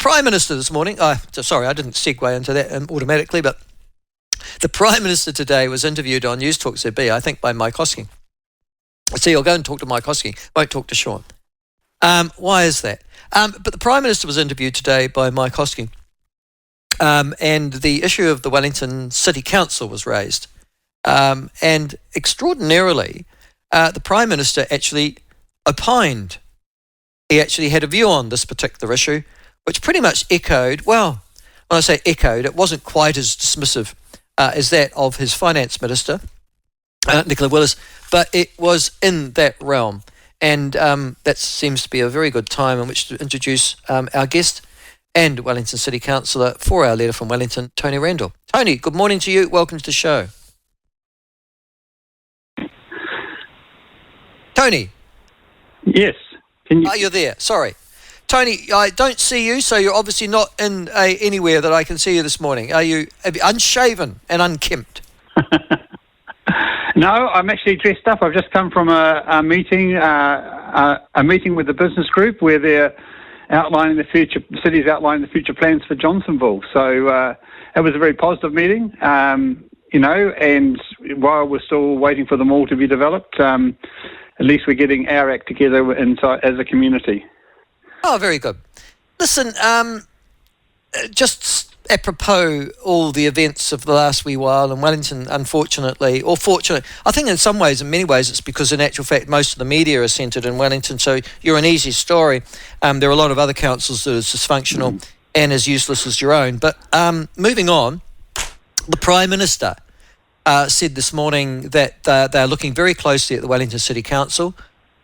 Prime Minister this morning, sorry, I didn't segue into that automatically, but the Prime Minister today was interviewed on News Talk ZB, I think by Mike Hosking. See, I'll go and talk to Mike Hosking, won't talk to Sean. Why is that? But the Prime Minister was interviewed today by Mike Hosking, and the issue of the Wellington City Council was raised. And extraordinarily, the Prime Minister actually opined. He actually had a view on this particular issue, which pretty much echoed, well, when I say echoed, it wasn't quite as dismissive as that of his Finance Minister, Nicola Willis, but it was in that realm. And that seems to be a very good time in which to introduce our guest and Wellington City Councillor for our letter from Wellington, Tony Randle. Tony, good morning to you. Welcome to the show. Tony. Yes. You're there. Sorry. Tony, I don't see you, so you're obviously not in anywhere that I can see you this morning. Are you unshaven and unkempt? No, I'm actually dressed up. I've just come from a meeting with the business group where they're outlining the city's outlining the future plans for Johnsonville. So it was a very positive meeting, and while we're still waiting for them all to be developed, at least we're getting our act together as a community. Oh, very good. Listen, just apropos all the events of the last wee while in Wellington, unfortunately, or fortunately, I think in some ways, in many ways, it's because in actual fact most of the media are centred in Wellington, so you're an easy story. There are a lot of other councils that are dysfunctional and as useless as your own. But moving on, the Prime Minister said this morning that they're looking very closely at the Wellington City Council.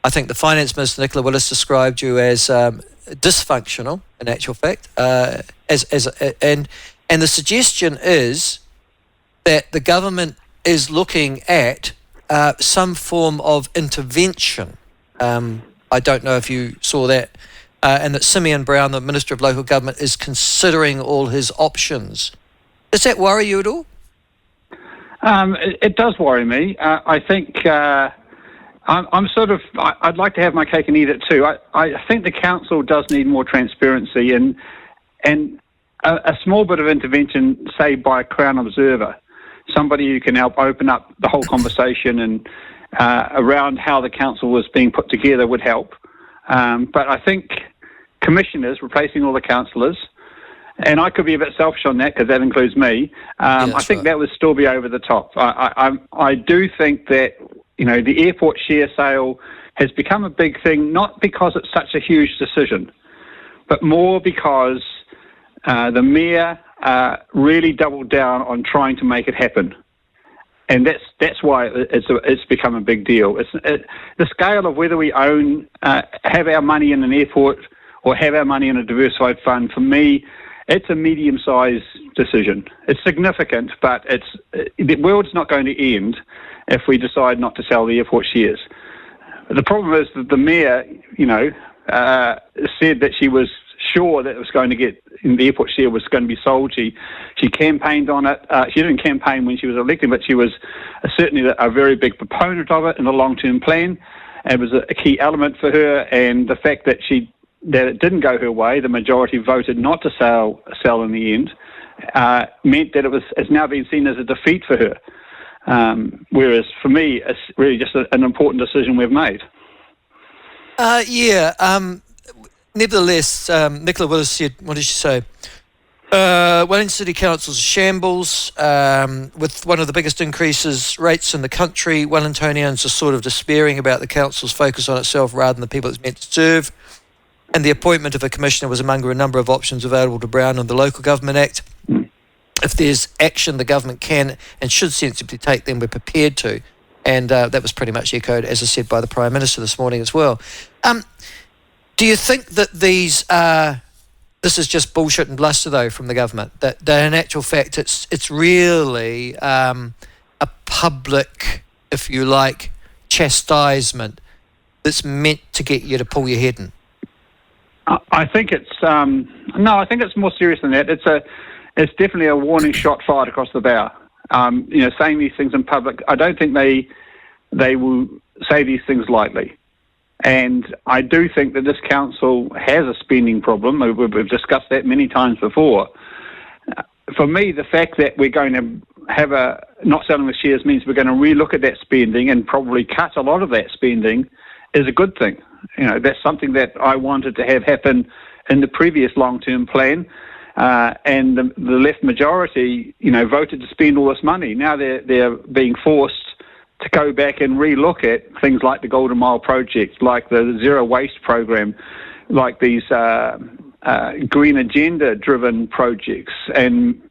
I think the Finance Minister, Nicola Willis, described you as dysfunctional, in actual fact, and the suggestion is that the government is looking at some form of intervention. I don't know if you saw that, and that Simeon Brown, the Minister of Local Government, is considering all his options. Does that worry you at all? It does worry me. I think I'd like to have my cake and eat it too. I think the council does need more transparency and a small bit of intervention, say by a Crown Observer, somebody who can help open up the whole conversation and around how the council was being put together would help. But I think commissioners replacing all the councillors, and I could be a bit selfish on that because that includes me. I think that would still be over the top. I do think that the airport share sale has become a big thing, not because it's such a huge decision, but more because the Mayor really doubled down on trying to make it happen. And that's why it's become a big deal. The scale of whether we have our money in an airport or have our money in a diversified fund, for me, it's a medium-sized decision. It's significant, but the world's not going to end if we decide not to sell the airport shares. The problem is that the Mayor, said that she was sure that it was going to the airport share was going to be sold. She campaigned on it. She didn't campaign when she was elected, but she was certainly a very big proponent of it in the long-term plan. It was a key element for her, and the fact that it didn't go her way, the majority voted not to sell in the end, meant that it's now been seen as a defeat for her. Whereas for me, it's really just an important decision we've made. Nevertheless, Nicola Willis said, what did she say? Wellington City Council's a shambles, with one of the biggest rates in the country. Wellingtonians are sort of despairing about the council's focus on itself rather than the people it's meant to serve. And the appointment of a commissioner was among a number of options available to Brown under the Local Government Act. If there's action the government can and should sensibly take, then we're prepared to. And that was pretty much echoed, as I said, by the Prime Minister this morning as well. Do you think that this is just bullshit and bluster, though, from the government? That in actual fact it's really a public, if you like, chastisement that's meant to get you to pull your head in? I think it's I think it's more serious than that. It's definitely a warning shot fired across the bow. Saying these things in public, I don't think they will say these things lightly. And I do think that this council has a spending problem. We've discussed that many times before. For me, the fact that we're going to have not selling the shares means we're going to relook at that spending and probably cut a lot of that spending is a good thing. That's something that I wanted to have happen in the previous long-term plan. And the left majority, voted to spend all this money. Now they're being forced to go back and relook at things like the Golden Mile project, like the Zero Waste program, like these green agenda-driven projects, and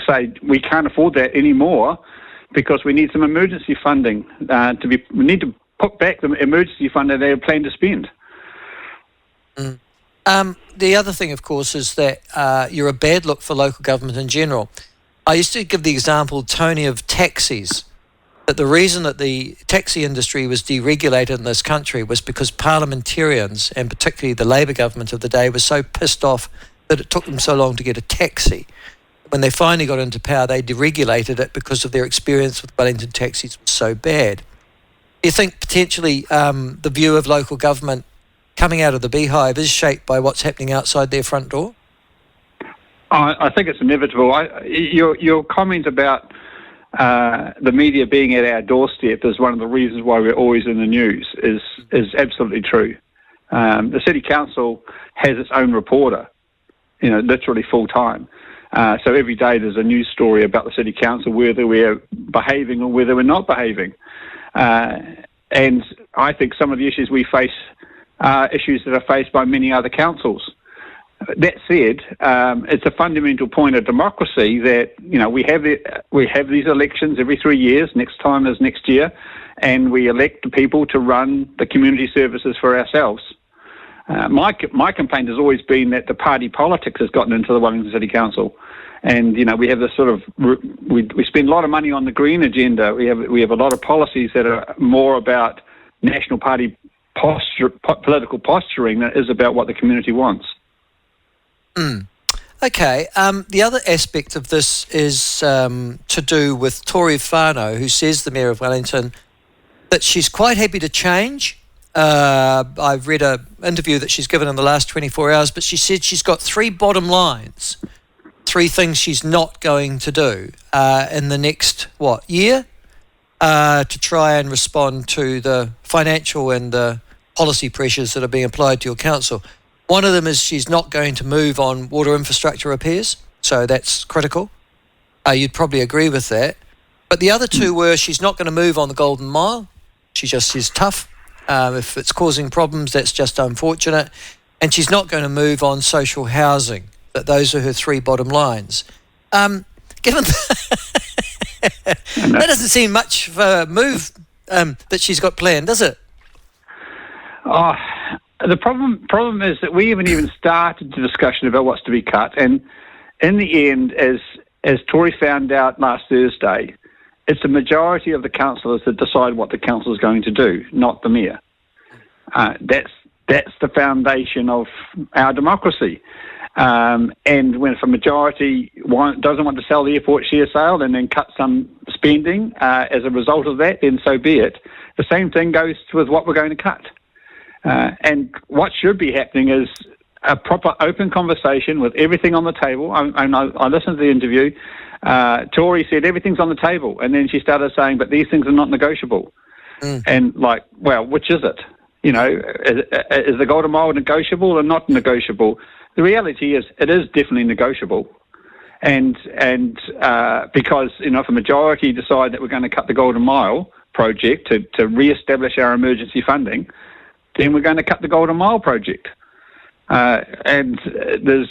say we can't afford that anymore because we need some emergency funding we need to put back the emergency fund that they had planned to spend. The other thing, of course, is that you're a bad look for local government in general. I used to give the example, Tony, of taxis, that the reason that the taxi industry was deregulated in this country was because parliamentarians, and particularly the Labour government of the day, was so pissed off that it took them so long to get a taxi. When they finally got into power, they deregulated it because of their experience with Wellington taxis was so bad. Do you think potentially the view of local government coming out of the beehive is shaped by what's happening outside their front door? I think it's inevitable. Your comment about the media being at our doorstep is one of the reasons why we're always in the news is absolutely true. The City Council has its own reporter, literally full time. So every day there's a news story about the City Council, whether we're behaving or whether we're not behaving. And I think some of the issues we face are issues that are faced by many other councils. That said, it's a fundamental point of democracy that we have these elections every 3 years. Next time is next year, and we elect the people to run the community services for ourselves. My complaint has always been that the party politics has gotten into the Wellington City Council, and we have this sort of we spend a lot of money on the green agenda. We have a lot of policies that are more about national party political posturing than it is about what the community wants. Okay. The other aspect of this is to do with Tori Whānau, who says, the Mayor of Wellington, that she's quite happy to change. I've read an interview that she's given in the last 24 hours, but she said she's got 3 bottom lines, 3 things she's not going to do in the next, year to try and respond to the financial and the policy pressures that are being applied to your council. One of them is she's not going to move on water infrastructure repairs, so that's critical. You'd probably agree with that. But the other 2 were she's not going to move on the Golden Mile. She just is tough. If it's causing problems, that's just unfortunate. And she's not going to move on social housing. That those are her 3 bottom lines. Given that doesn't seem much of a move that she's got planned, does it? The problem is that we haven't even started the discussion about what's to be cut. And in the end, as Tori found out last Thursday, it's the majority of the councillors that decide what the council is going to do, not the mayor. That's the foundation of our democracy. And when if a majority doesn't want to sell the airport share sale and then cut some spending as a result of that, then so be it. The same thing goes with what we're going to cut. And what should be happening is a proper open conversation with everything on the table. I listened to the interview. Tori said everything's on the table, and then she started saying, but these things are not negotiable. And which is it? Is the Golden Mile negotiable or not negotiable? The reality is it is definitely negotiable. And because, if a majority decide that we're going to cut the Golden Mile project to re-establish our emergency funding, then we're going to cut the Golden Mile project. And there's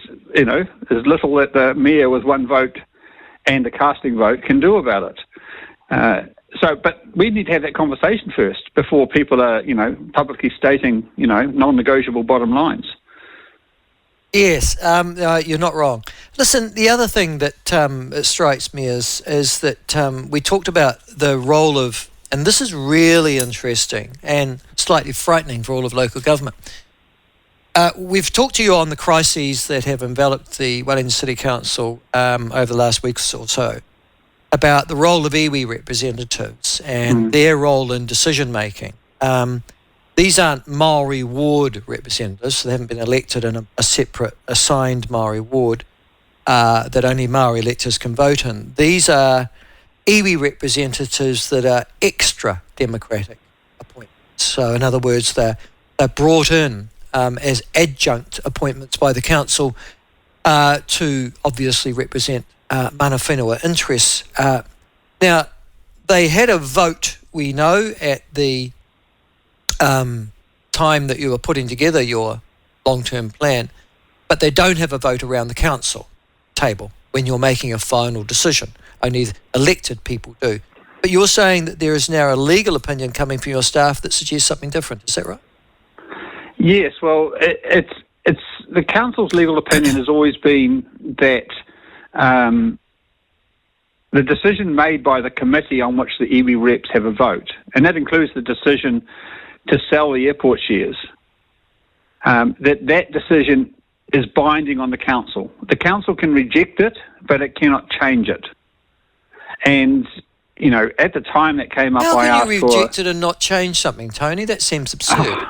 little that the mayor with 1 vote and a casting vote can do about it. But we need to have that conversation first before people are, publicly stating, non-negotiable bottom lines. Yes, you're not wrong. Listen, the other thing that it strikes me is that we talked about the role of, and this is really interesting and slightly frightening for all of local government. We've talked to you on the crises that have enveloped the Wellington City Council over the last week or so about the role of iwi representatives and their role in decision making. These aren't Maori ward representatives. So they haven't been elected in a separate assigned Maori ward that only Maori electors can vote in. These are iwi representatives that are extra democratic appointments. So in other words, they're brought in as adjunct appointments by the council to obviously represent mana whenua interests. Now, they had a vote, we know, at the time that you were putting together your long-term plan, but they don't have a vote around the council table when you're making a final decision. Only elected people do. But you're saying that there is now a legal opinion coming from your staff that suggests something different. Is that right? Yes, well, it's the council's legal opinion has always been that the decision made by the committee on which the iwi reps have a vote, and that includes the decision to sell the airport shares, that decision is binding on the council. The council can reject it, but it cannot change it. And, you know, at the time that came up, How I can asked you for... reject it and not change something, Tony? That seems absurd.